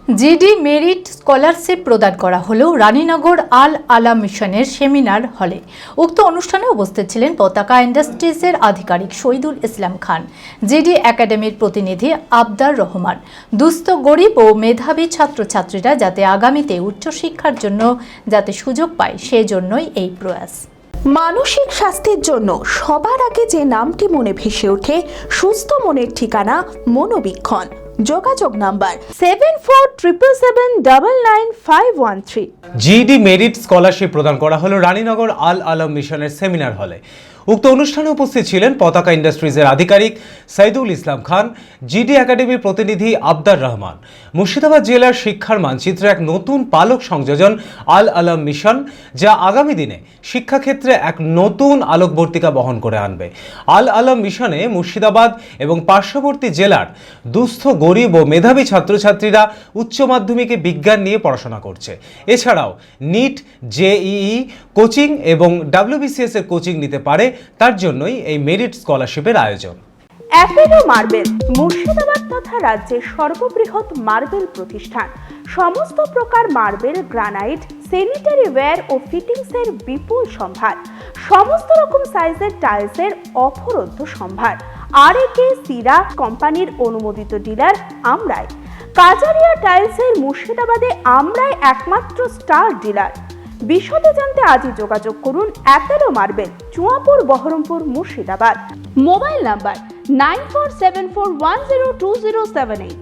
GD merit scholarship প্রদান করা হলো রানীনগর আল আলা মিশনের সেমিনার হলে। উক্ত অনুষ্ঠানে উপস্থিত ছিলেন পতাকা ইন্ডাস্ট্রিজের আধিকারিক শহীদুল ইসলাম খান, জিডি একাডেমির প্রতিনিধি আবদার রহমান। দুস্থ, গরিব ও মেধাবী ছাত্রছাত্রীরা যাতে আগামীতে উচ্চশিক্ষার জন্য যাতে সুযোগ পায়, সেজন্যই এই প্রয়াস। মানসিক স্বাস্থ্যের জন্য সবার আগে যে নামটি মনে ভেসে ওঠে, সুস্থ মনের ঠিকানা মনোবীক্ষণ। যোগাযোগ নাম্বার 7477799513। জিডি মেরিট স্কলারশিপ প্রদান করা হলো রানীনগর আল আলম মিশনের সেমিনার হলে। উক্ত অনুষ্ঠানে উপস্থিত ছিলেন পতাকা ইন্ডাস্ট্রিজের আধিকারিক শহীদুল ইসলাম খান, জিডি একাডেমির প্রতিনিধি আবদার রহমান। মুর্শিদাবাদ জেলার শিক্ষার মানচিত্রে এক নতুন পালক সংযোজন আল আলম মিশন, যা আগামী দিনে শিক্ষাক্ষেত্রে এক নতুন আলোকবর্তিকা বহন করে আনবে। আল আলম মিশনে মুর্শিদাবাদ এবং পার্শ্ববর্তী জেলার দুস্থ, গরিব ও মেধাবী ছাত্রছাত্রীরা উচ্চ মাধ্যমিকে বিজ্ঞান নিয়ে পড়াশোনা করছে। এছাড়াও নিট, জেইই কোচিং এবং WBCS এর কোচিং নিতে পারে। তার জন্যই এই মেরিট স্কলারশিপের আয়োজন। অ্যাপেলো মার্বেল মুর্শিদাবাদ তথা রাজ্যের সর্ববৃহৎ মার্বেল প্রতিষ্ঠান। সমস্ত প্রকার মার্বেল, গ্রানাইট, স্যানিটারি ওয়্যার ও ফিটিংসের বিপুল সম্ভার। সমস্ত রকম সাইজের টাইলসের অফুরন্ত সম্ভার। আরএকে সিরা কোম্পানির অনুমোদিত ডিলার আমরাই। কাজারিয়া টাইলসের মুর্শিদাবাদে আমরাই একমাত্র স্টার ডিলার। বিশদে জানতে আজই যোগাযোগ করুন Apollo marble, Chuapur, Baharampur, Murshidabad. Mobile number 9474102078।